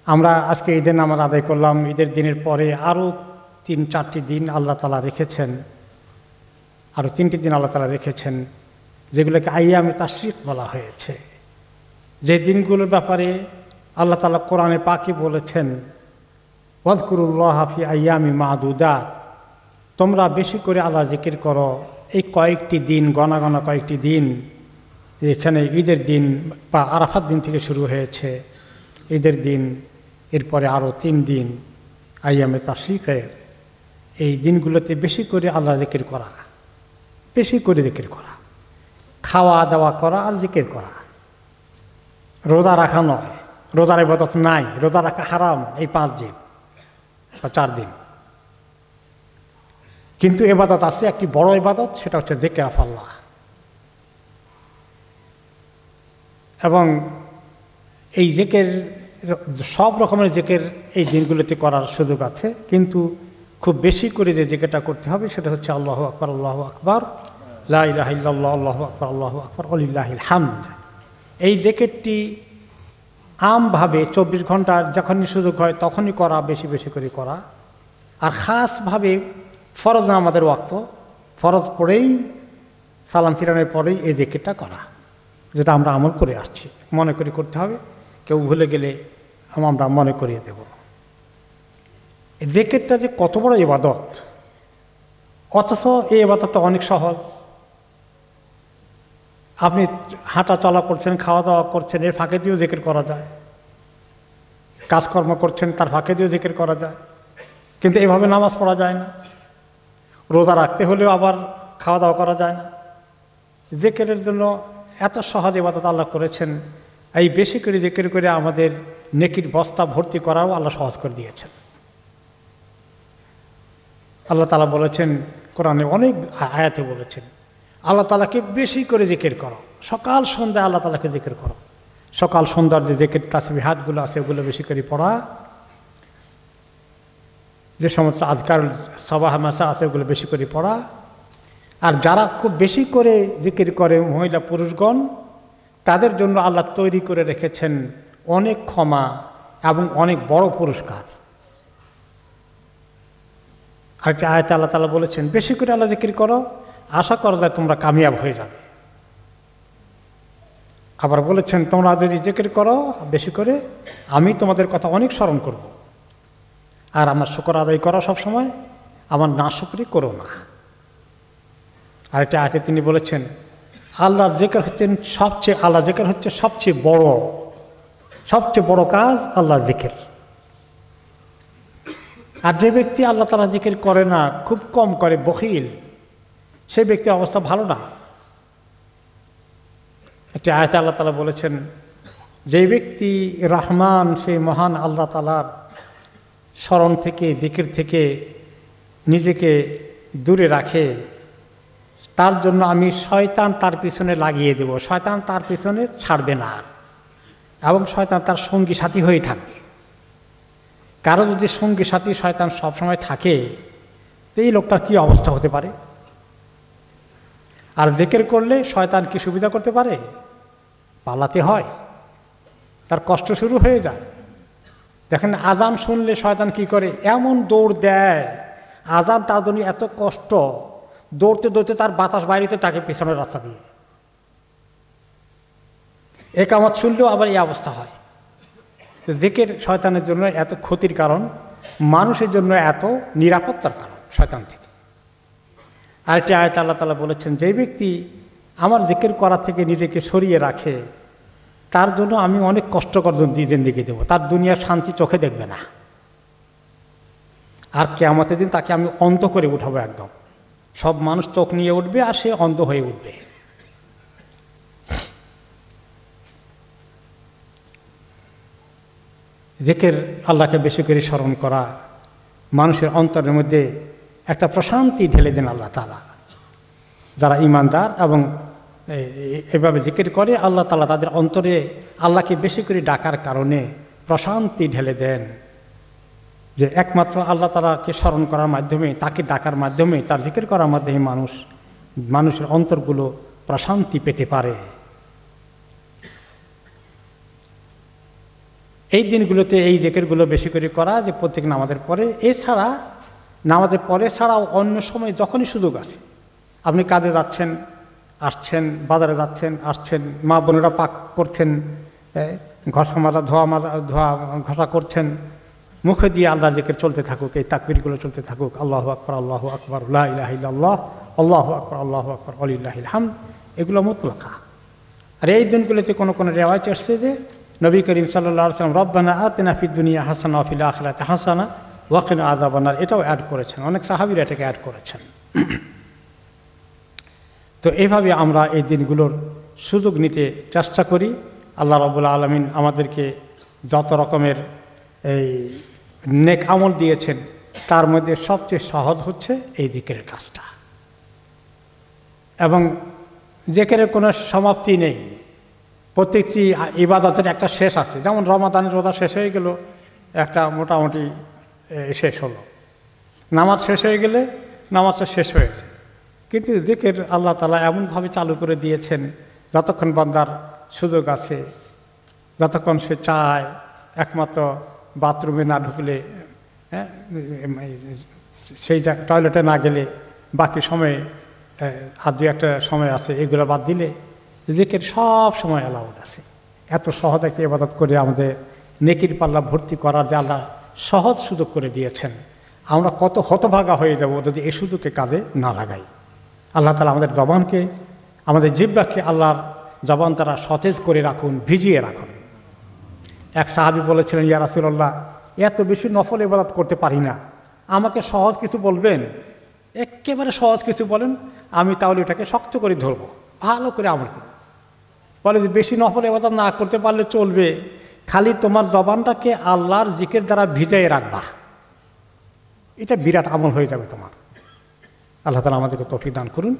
আমরা আজকে ঈদের নামাজ আদায় করলাম। ঈদের দিনের পরে আরও 3-4টি দিন আল্লাহ তাআলা রেখেছেন, আরও 3টি দিন আল্লাহ তাআলা রেখেছেন, যেগুলোকে আইয়ামে তাশরিক বলা হয়েছে। যে দিনগুলোর ব্যাপারে আল্লাহ তাআলা কোরআনে পাকে বলেছেন, ওয়াজকুরুল্লাহ ফি আইয়ামি মাদুদাত, তোমরা বেশি করে আল্লাহ জিকির করো এই কয়েকটি দিন, গণা গণা কয়েকটি দিন। এখানে ঈদের দিন বা আরাফাত দিন থেকে শুরু হয়েছে ঈদের দিন, এরপরে আরও 3 দিন আইয়ামে তাশরিকের। এই দিনগুলোতে বেশি করে আল্লাহ জিকির করা, বেশি করে জিকির করা, খাওয়া দাওয়া করা আর জিকির করা। রোজা রাখা নয়, রোজার ইবাদত নাই, রোজা রাখা হারাম এই 5 দিন বা 4 দিন। কিন্তু ইবাদত আছে, একটি বড় ইবাদত, সেটা হচ্ছে যিকির আল্লাহ। এবং এই যিকির, সব রকমের যিকির এই দিনগুলোতে করার সুযোগ আছে, কিন্তু খুব বেশি করে যে যিকিরটা করতে হবে সেটা হচ্ছে আল্লাহু আকবার, আল্লাহু আকবার, লা ইলাহা ইল্লাল্লাহ, আল্লাহু আকবার, আল্লাহু আকবার, ওয়ালিল্লাহিল হামদ। এই যিকিরটি আমভাবে 24 ঘন্টার যখনই সুযোগ হয় তখনই করা, বেশি বেশি করে করা। আর খাসভাবে ফরজ আমাদের ওয়াক্ত, ফরজ পড়েই সালাম ফিরানোর পরেই এই যিকিরটা করা, যেটা আমরা আমল করে আসছি। মনে করে করতে হবে, কেউ ভুলে গেলে আমরা মনে করিয়ে দেব। এই যিকিরটা যে কত বড় ইবাদত, অথচ এই ইবাদতটা অনেক সহজ। আপনি হাঁটা চলা করছেন, খাওয়া দাওয়া করছেন, এর ফাঁকে দিয়েও যিকির করা যায়। কাজকর্ম করছেন, তার ফাঁকে দিয়েও যিকির করা যায়। কিন্তু এভাবে নামাজ পড়া যায় না। রোজা রাখতে হলেও আবার খাওয়া দাওয়া করা যায় না। যিকিরের জন্য এত সহজ ইবাদত আল্লাহ করেছেন। এই বেশি করে যিকির করে আমাদের নেকির বস্তা ভর্তি করাও আল্লাহ সহজ করে দিয়েছেন। আল্লাহ তাআলা বলেছেন, কোরআনে অনেক আয়াতে বলেছেন, আল্লাহ তাআলাকে বেশি করে যিকির করো, সকাল সন্ধ্যায় আল্লাহ তাআলাকে যিকির করো। সকাল সন্ধ্যার যে যিকির তাসবিহাতগুলো আছে ওগুলো বেশি করে পড়া, যে সমস্ত আজকার সাবাহ মাসা আছে ওগুলো বেশি করে পড়া। আর যারা খুব বেশি করে যিকির করে মহিলা পুরুষগণ, তাদের জন্য আল্লাহ তৈরি করে রেখেছেন অনেক ক্ষমা এবং অনেক বড় পুরস্কার। আরেকটা আয়াতে আল্লাহ তাআলা বলেছেন, বেশি করে আল্লাহ যিকির করো, আশা করা যায় তোমরা কামিয়াব হয়ে যাবে। আবার বলেছেন, তোমরা যদি যিকির করো বেশি করে, আমি তোমাদের কথা অনেক স্মরণ করব। আর আমার শুকর আদায় করো সবসময়, আমার নাশুকরি করো না। আরেকটা আয়াতে তিনি বলেছেন, আল্লাহর যিকির হচ্ছেন সবচেয়ে, আল্লাহ যিকির হচ্ছে সবচেয়ে বড় কাজ আল্লাহর যিকির। আর যে ব্যক্তি আল্লাহ তাআলা যিকির করে না, খুব কম করে, বখিল, সেই ব্যক্তির অবস্থা ভালো না। একটি আয়াতে আল্লাহ তাআলা বলেছেন, যে ব্যক্তি রহমান, সেই মহান আল্লাহ তাআলার স্মরণ থেকে, যিকির থেকে নিজেকে দূরে রাখে, তার জন্য আমি শয়তান তার পিছনে লাগিয়ে দেব, শয়তান তার পিছনে ছাড়বে না, এবং শয়তান তার সঙ্গী সাথী হয়ে থাকবে। কারো যদি সঙ্গী সাথী শয়তান সবসময় থাকে, তো এই লোকটার কী অবস্থা হতে পারে? আর যিকির করলে শয়তান কি সুবিধা করতে পারে? পালাতে হয়, তার কষ্ট শুরু হয়ে যায়। দেখেন, আজান শুনলে শয়তান কি করে, এমন দৌড় দেয়, আজান তার জন্য এত কষ্ট, দৌড়তে দৌড়তে তার বাতাস বাইরেতে তাকে পেছনের রাস্তা দিয়ে। একামত শুনলেও আবার এই অবস্থা হয়। তো যিকির শয়তানের জন্য এত ক্ষতির কারণ, মানুষের জন্য এত নিরাপত্তার কারণ শয়তান থেকে। আরেকটি আয়াতে আল্লাহ তাআলা বলেছেন, যে ব্যক্তি আমার যিকির করা থেকে নিজেকে সরিয়ে রাখে, তার জন্য আমি অনেক কষ্টকর জিন্দেগি দেবো, তার দুনিয়ার শান্তি চোখে দেখবে না। আর কিয়ামতের দিন তাকে আমি অন্ধ করে উঠাবো একদম। সব মানুষ চোখ নিয়ে উঠবে আর সে অন্ধ হয়ে উঠবে। যিকির, আল্লাহকে বেশি করে স্মরণ করা, মানুষের অন্তরের মধ্যে একটা প্রশান্তি ঢেলে দেন আল্লাহ তাআলা। যারা ঈমানদার এবং এভাবে যিকির করে, আল্লাহ তাআলা তাদের অন্তরে আল্লাহকে বেশি করে ডাকার কারণে প্রশান্তি ঢেলে দেন। যে একমাত্র আল্লাহ তাআলাকে স্মরণ করার মাধ্যমে, তাকে ডাকার মাধ্যমে, তার যিকির করার মাধ্যমে মানুষের অন্তরগুলো প্রশান্তি পেতে পারে। এই দিনগুলোতে এই জিকিরগুলো বেশি করে করা, যে প্রত্যেক নামাজের পরে, এছাড়া নামাজের পরে ছাড়াও অন্য সময় যখনই সুযোগ আছে, আপনি কাজে যাচ্ছেন আসছেন, বাজারে যাচ্ছেন আসছেন, মা বোনেরা পাক করছেন, ঘষা মাজা ধোয়া ঘষা করছেন, মুখে দিয়ে আল্লাহর জিকির চলতে থাকুক, এই তাকবীরগুলো চলতে থাকুক, আল্লাহু আকবার আল্লাহু আকবার লা ইলাহা ইল্লাল্লাহ আল্লাহু আকবার ওয়ালিল্লাহিল হামদ, এগুলো মুতলাকা। আর এই দিনগুলোতে কোনো কোনো রেওয়ায়েত আসছে যে নবী করিম সাল্লাল্লাহু আলাইহি ওয়াসাল্লাম রব্বানা আতিনা ফিদ দুনিয়া হাসানা ওয়া ফিল আখিরাতি হাসানা ওয়া কিনা আযাবান নার, এটাও অ্যাড করেছেন, অনেক সাহাবীরা এটাকে অ্যাড করেছেন। তো এইভাবে আমরা এই দিনগুলোর সুযোগ নিতে চেষ্টা করি। আল্লাহ রাব্বুল আলামিন আমাদেরকে যত রকমের এই নেক আমল দিয়েছেন, তার মধ্যে সবচেয়ে সহজ হচ্ছে এই জিকিরের কাজটা, এবং জিকিরের কোনো সমাপ্তি নেই। প্রত্যেকটি ইবাদতের একটা শেষ আছে, যেমন রমাদানের রোজা শেষ হয়ে গেল, একটা মোটামুটি শেষ হলো, নামাজ শেষ হয়ে গেলে নামাজটা শেষ হয়েছে। কিন্তু জিকির আল্লাহ তাআলা এমনভাবে চালু করে দিয়েছেন, যতক্ষণ বান্দার সুযোগ আছে, যতক্ষণ সে চায়, একমাত্র বাথরুমে না ঢুকলে, সেই টয়লেটে না গেলে, বাকি সময়ে আর দু একটা সময় আছে, এগুলো বাদ দিলে জিকির সব সময় অ্যালাউড আছে। এত সহজ একটা ইবাদত করে আমাদের নেকির পাল্লা ভর্তি করার যে আল্লাহ সহজ সুযোগ করে দিয়েছেন, আমরা কত হতভাগা হয়ে যাব যদি এই সুযোগকে কাজে না লাগাই। আল্লাহ তাআলা আমাদের জবানকে, আমাদের জিহ্বাকে আল্লাহর জবান তারা সতেজ করে রাখুন, ভিজিয়ে রাখুন। এক সাহাবী বলেছিলেন, ইয়া রাসূলুল্লাহ, এত বেশি নফল ইবাদত করতে পারি না, আমাকে সহজ কিছু বলবেন, একেবারে সহজ কিছু বলেন, আমি তাহলে এটাকে শক্ত করে ধরবো, ভালো করে আমল করব। বলে যে বেশি নফল ইবাদত না করতে পারলে চলবে, খালি তোমার জবানটাকে আল্লাহর জিকির দ্বারা ভিজাই রাখবা, এটা বিরাট আমল হয়ে যাবে তোমার। আল্লাহ তাআলা আমাদেরকে তৌফিক দান করুন।